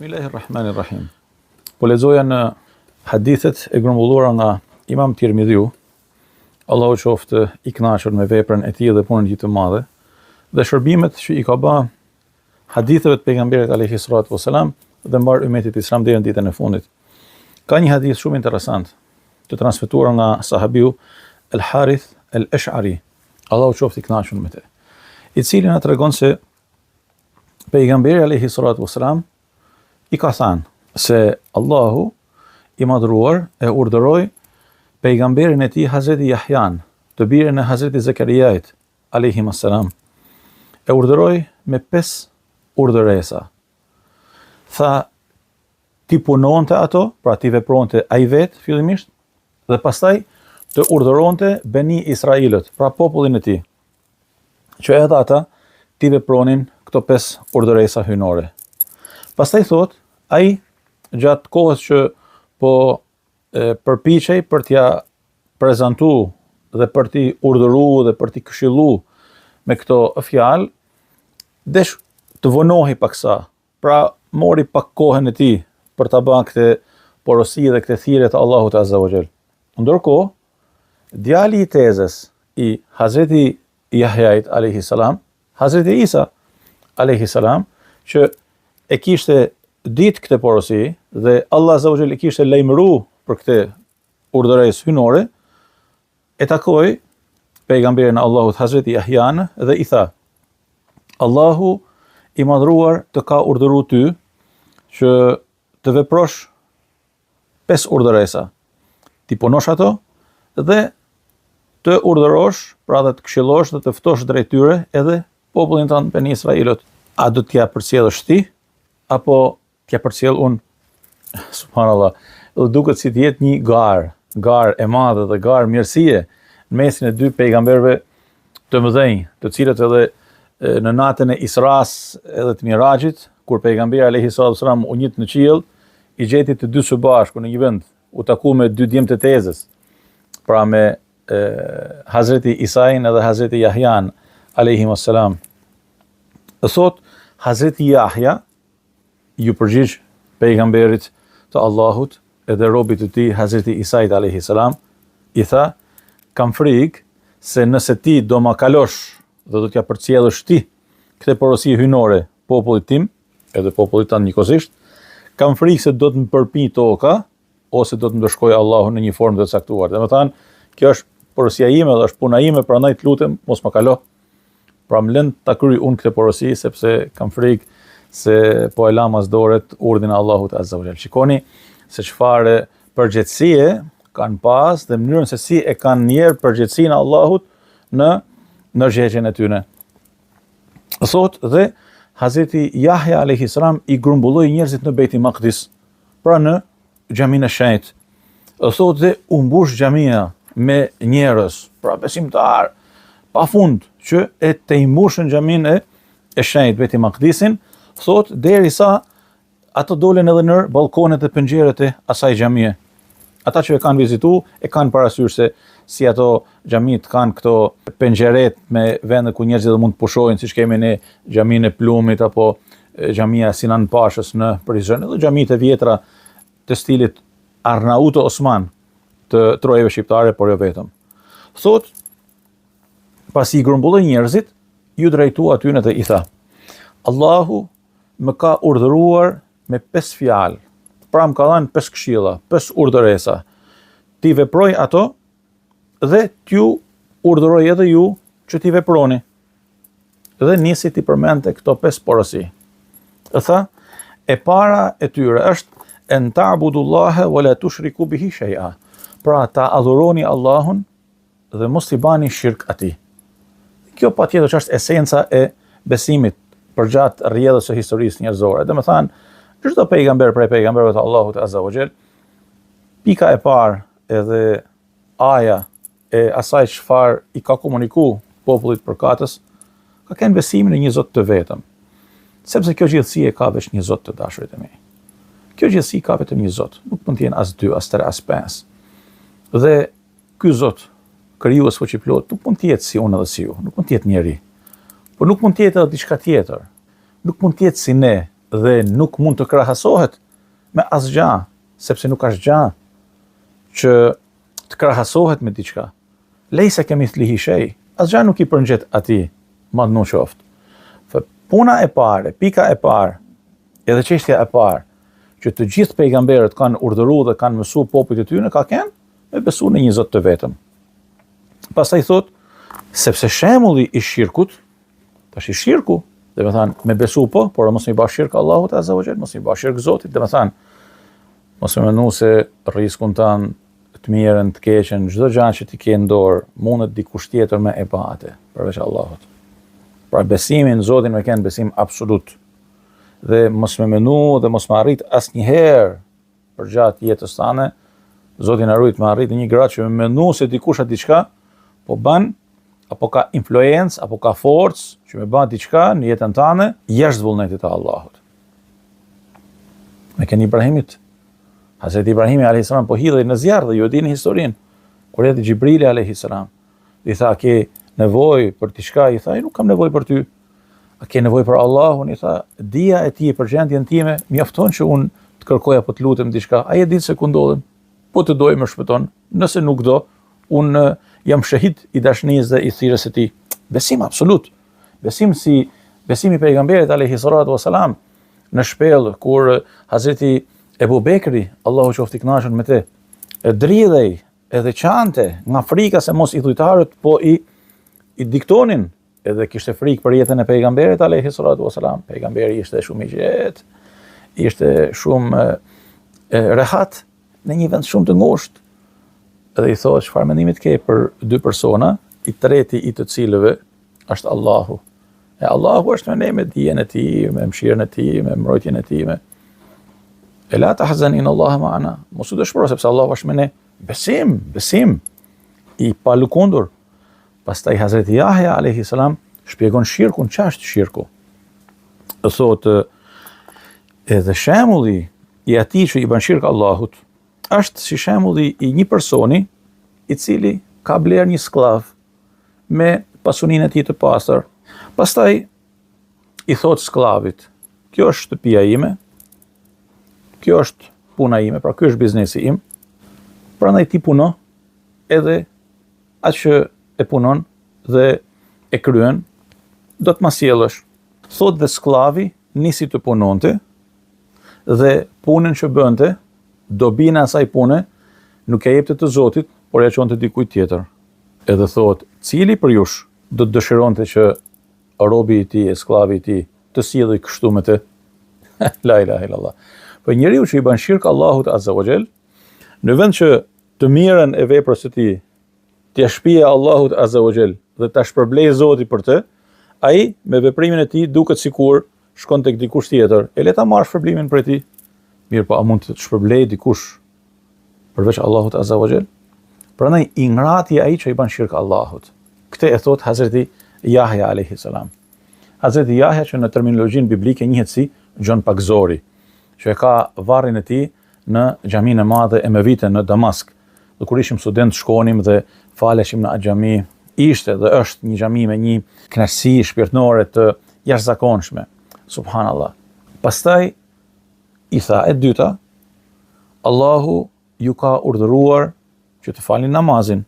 Bismillahirrahmanirrahim. Po lexoja në hadithet e grumbulluara nga Imam Tirmidhiu, Allahu qoftë i kënaqur me veprën e tij dhe punën e tij të madhe, dhe shërbimet që i ka bë haditheve të pejgamberit alayhi salatu wasalam dhe mbar ummetit islam deri në ditën e fundit. Ka një hadith shumë interesant të transmetuar nga sahabiu El Harith El Ash'ari, Allahu qoftë i kënaqur me të, i cili na tregon se pejgamberi alayhi salatu wasalam i ka thënë se Allahu i madhruar e urdhëroi pejgamberin e tij Hazreti Yahyan, të birin e Hazreti Zakariait alayhi salam, e urdhëroi me 5 urdhëresa. Tha ti punonte ato, pra ti vepronte ai vet fillimisht, dhe pastaj të urdhëronte Beni Israilët, pra popullin e tij, që edhe ata ti vepronin këto 5 urdhëresa hyjnore. Pastaj thot, ai gjatë kohës që po përpiqej për t'ia prezantuar dhe për t'i urdhëruar dhe për t'i këshilluar me këto fjalë, desh të vonohej paksa. Pra mori pak kohën e tij për ta bërë këtë porosi dhe këtë thirrje të Allahut Azza wa Jall. Ndërkohë, djali i tezës i Hazreti Yahyait alayhi salam, Hazreti Isa alayhi salam, që e kishte ditë këtë porosi dhe Allah Azza wa Jall i kishte lajmëruar për këtë urdhëresë hyjnore, e takoi pejgamberin e Allahut Hazreti Yahyan dhe i tha: Allahu i madhruar të ka urdhëruar ty që të veprosh 5 urdhëresa, ti punosh ato dhe të urdhërosh, pra dhe të këshillosh dhe të ftosh drejt tyre edhe popullin tonë Beni Israilët. A do t'ja përcjellësh ti apo t'ja përcjell unë? Subhanallah. Dhe duket si të jetë një garë e madhe dhe garë mirësie në mesin e dy pejgamberëve të mëdhenj, të cilët edhe në natën e Isras edhe të Mirajit, kur pejgamberi alayhi salatu wasalam u njit në qiell, i gjeti të dy së bashku në një vend, u taku me 2 djemt e tezës, pra me Hazreti Isain edhe Hazreti Yahyan alayhi wassalam. Dhe thot, Hazreti Yahya ju përgjigj pejgamberit të Allahut edhe robit të tij Hazreti Isait alayhi salam, i tha: kam frikë se nëse ti do ma kalosh dhe do t'ja përcjellësh ti këtë porosi hyjnore popullit tim, edhe popullit tanë njëkohësisht, kam frikë se do të më përpi toka ose do të më dëshkojë Allahu në një formë të caktuar. Domethënë, kjo është porosia ime dhe është puna ime, prandaj të lutem mos ma kalo. Pra më lën ta kryej unë këtë porosi sepse kam frikë se po e lam as dorët urdhin e Allahut Azza wa Jall. Shikoni se çfarë përgjegjësie kanë pas dhe mënyrën se si e kanë njerë përgjegjësinë e Allahut në gjegjen e tyre. Thot dhe Hazreti Yahya alayhi salam i grumbulloi njerëzit në Beitul Maqdis, pra në xhamin e shenjtë. Thot dhe u mbush xhamia me njerëz, pra besimtar pafund, që e të imbushën xhamin e shenjtë Beitul Maqdisin, thot derisa ato dolen edhe në balkonet e penxherët e asaj xhamie. Ata që e kanë vizituar e kanë parasysh se si ato xhamit kanë këto penxheret me vende ku njerëzit mund të pushojnë, siç kemi ne xhamin e Plumit apo xhamia Sinan Pashës në Prizren, edhe xhamit e vjetra të stilit Arnauto Osman të trojeve shqiptare, por jo vetëm. Thot, pasi i grumbulloi njerëzit, ju drejtua atyne dhe i tha: Allahu më ka urdhëruar me 5 fjalë, pra më ka dhënë 5 këshilla, 5 urdhëresa. Ti veproj ato dhe t'ju urdhëroj edhe ju që ti veproni. Dhe nisi ti përmendte këto 5 porosi. E tha, e para e tyre është en ta'budullaha wa la tushriku bihi shay'a. Pra ta adhuroni Allahun dhe mos i bani shirk atij. Kjo patjetër është esenca e besimit përgjatë rrjedhës së historisë njerëzore. Domethënë, çdo pejgamber prej pejgamberëve të Allahut Azza wa Jall, pika e parë edhe aja e asaj çfarë i ka komunikuar popullit përkatës, ka kënë besimin e një Zot të vetëm. Sepse kjo gjithësi e ka vetëm një Zot të dashurit e mi. Kjo gjithësi ka vetëm një Zot, nuk mund të jenë as 2, as 3, as 5. Dhe ky Zot, krijues fuqiplot, nuk mund të jetë si unë edhe si ju, nuk mund të jetë njeri. Por nuk mund të jetë edhe diçka tjetër. Nuk mund të jetë si ne, dhe nuk mund të krahasohet me asgjë, sepse nuk është gjë që të krahasohet me diçka. Lejse kemithlihi shay, asgjë nuk i përngjet atij, madhnu qoftë. Puna e parë, pika e parë, edhe çështja e parë, që të gjithë pejgamberët kanë urdhëruar dhe kanë mësuar popujt e tyre ka qenë me besu në një Zot të vetëm. Pastaj thot, sepse shembulli i shirkut, tash i shirku, dhe me thanë, me besu po, por mos më bësh shirk Allahut azza wa jall, mos më bësh shirk Zotit, dhe me thanë, mos më menu se rrezikun tan të mirën, të keqen, çdo gjë që ti ke në dorë, mundet dikush tjetër me e bate, përveç Allahut. Pra besimin, Zotin me kënë besim absolut. Dhe mos me menu dhe mos me arrit asnjëherë për gjatë jetës tane, Zotin arrit me arrit një gradë që me menu se dikush atë diçka, po ban, apo ka influencë, apo ka forcë që me ban diçka në jetën tane, jashtë vullnetit të Allahut. Me kënë Ibrahimit, Hazreti Ibrahimi a.s. po hidhej në zjarr dhe ju e dini historinë, kur erdhi Xhibrili a.s. i tha, ke nevojë për diçka, i tha, nuk kam nevojë për ty. A ke nevojë për Allahun? I tha, dija e ti për gjendjen time, mjafton që unë të kërkoj apo të lutem diçka. Ai e di se ku ndodhem. Po të doj më shpëton. Nëse nuk do, unë jam shahid i dashurisë dhe i thirrjes së tij. Besim absolut. Besim si besimi i pejgamberit alayhi salatu wasalam në shpellë kur Hazreti Ebu Bekri, Allahu qoftë i kënaqur me të, e dridhej edhe qante nga frika se mos i dhujtarët po i diktonin, edhe kishte frikë për jetën e pejgamberit alayhi salatu wasalam. Pejgamberi ishte shumë i qetë, ishte shumë rehat në një vend shumë të ngushtë. Edhe i thotë, çfarë mendimi ke për dy persona, i treti i të cilëve është Allahu. E Allahu është me ne, me dijen e tij, me mëshirën e tij, me mbrojtjen e tij, e la tahzan inna Allaha ma'ana. Mos u dëshpëro sepse Allahu është me ne. Besim i palukundur. Pastaj Hazreti Yahya alayhi salam shpjegon shirkun, ç'është shirku. Thotë, edhe shembulli i atij që i bën shirk Allahut është si shembulli i një personi i cili ka bler një skllav me pasuninë e tij të pastër. Pastaj i thot sklavit, kjo është shtëpia ime, kjo është puna ime, pra ky është biznesi im, prandaj ti puno, edhe atë që e punon dhe e kryen, do të ma sjellësh. Thot dhe sklavi nisi të punonte, dhe punën që bënte, dobinë e asaj pune, nuk e jepte të Zotit, por ja çonte dikujt tjetër. Edhe thot, cili për jush do të dëshironte që robi i tij, sklavi i tij, të sjellej kështu me të? La ilaha illallah. Po njeriu që i bën shirk Allahut azza wa jall, në vend që të mirën e veprës së tij t'ia shpije Allahut azza wa jall dhe ta shpërblej Zoti për të, ai me veprimin e tij duket sikur shkon tek dikush tjetër. E le ta marrë shpërblimin prej tij. Mirë, po a mund të shpërblej dikush përveç Allahut azza wa jall? Prandaj i ngrati ai që i bën shirk Allahut. Këtë e thot Hazreti Yahya alayhi salam. Hazreti Yahya që në terminologjinë biblike njihet si Gjon Pagzori, që e ka varrin e tij në xhaminë e madhe Emevite në Damask. Dhe kur ishim student shkonim dhe faleshim në atë xhami, ishte dhe është një xhami me një kënaqësi shpirtërore të jashtëzakonshme. Subhanallah. Pastaj i tha e dyta, Allahu ju ka urdhëruar që të falni namazin,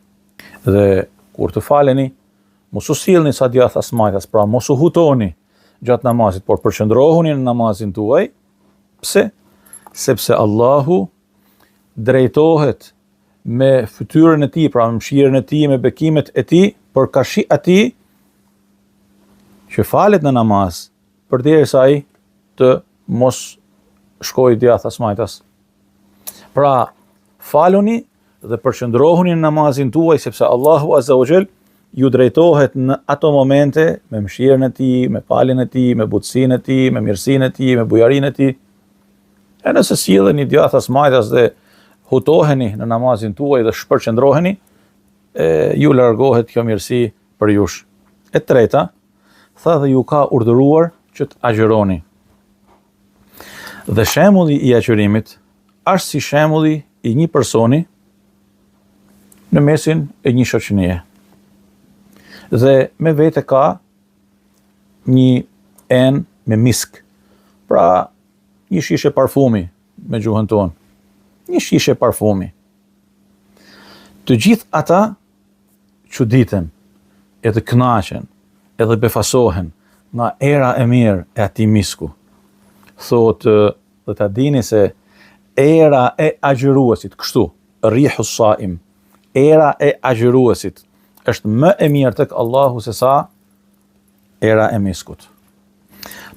dhe kur të faleni, mos u sillni sa djathtë as majtas, pra mos u hutoni gjatë namazit, por përqendrohuni në namazin tuaj. Pse? Sepse Allahu drejtohet me fytyrën e tij, pra me mëshirën e tij, me bekimet e tij, për kashi atij që falet në namaz, përderisa ai të mos shkojë djathtë as majtas. Pra, faluni dhe përqendrohuni në namazin tuaj, sepse Allahu azza wa jall ju drejtohet në ato momente me mëshirën e tij, me faljen e tij, me butësinë e tij, me mirësinë e tij, me bujarinë e tij. E nëse silleni djathtë as majtas dhe hutoheni në namazin tuaj dhe shpërqendroheni, ju largohet kjo mirësi për jush. E treta, tha dhe ju ka urdhëruar që të agjëroni. Dhe shembulli i agjërimit është si shembulli i një personi në mesin e një shoqënie. Dhe me vete ka një enë me misk. Pra, një shishe parfumi me gjuhën tonë. Një shishe parfumi. Të gjithë ata çuditen, edhe kënaqen, edhe befasohen nga era e mirë e atij misku. Thotë dhe ta dini se era e agjëruesit, kështu, rihu saim, era e agjëruesit është më e mirë tek Allahu se sa era e miskut.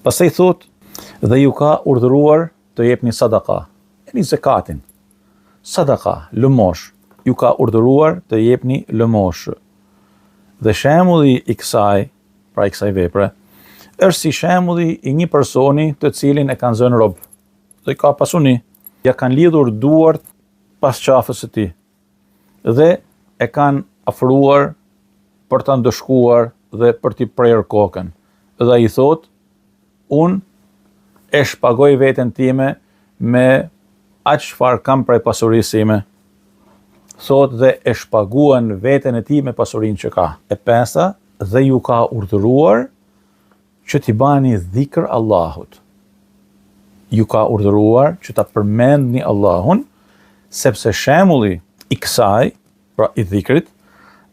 Pastaj thotë, dhe ju ka urdhëruar të jepni sadaka, jeni zakatin. Sadaka, lëmosh, ju ka urdhëruar të jepni lëmosh. Dhe shembulli i kësaj, pra i kësaj vepre, është si shembulli i një personi të cilin e kanë zënë rob, dhe ka pasuni, ja kanë lidhur duart pas qafës së tij, dhe e kanë afruar për ta ndëshkuar dhe për t'i prerë kokën. Dhe ai thotë, unë e shpagoj veten time me aq çfarë kam prej pasurisë sime. Thotë dhe e shpaguan veten e tij me pasurinë që ka. E pesta, dhe ju ka urdhëruar që t'i bani dhikr Allahut. Ju ka urdhëruar që ta përmendni Allahun, sepse shembulli i kësaj, pra i dhikrit,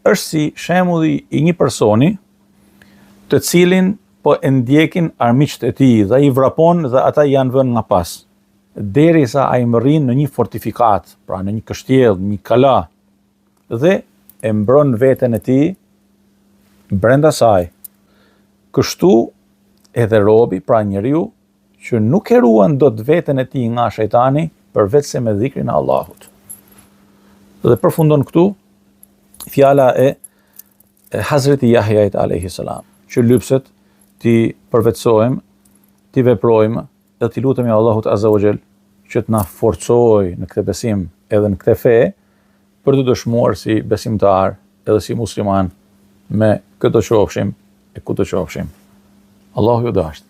është si shembulli i një personi të cilin po e ndjekin armiqtë e tij dhe i vrapon dhe ata janë vënë nga pas. Derisa ai më rrin në një fortifikat, pra në një kështjell, një kala, dhe e mbron veten e tij brenda saj. Kështu edhe robi, pra njeriu, që nuk e ruan dot veten e tij nga shejtani, përveç se me dhikrin e Allahut. Dhe përfundon këtu fjala e Hazreti Jahjait alayhis salam, që lypset ti përvetsojmë, ti veprojmë dhe ti lutemi Allahut Azza wa Jall që të na forcojë në këtë besim edhe në këtë fe për të dëshmuar si besimtar edhe si musliman me këtë qofshim e ku të qofshim. Allahu ju dashtë.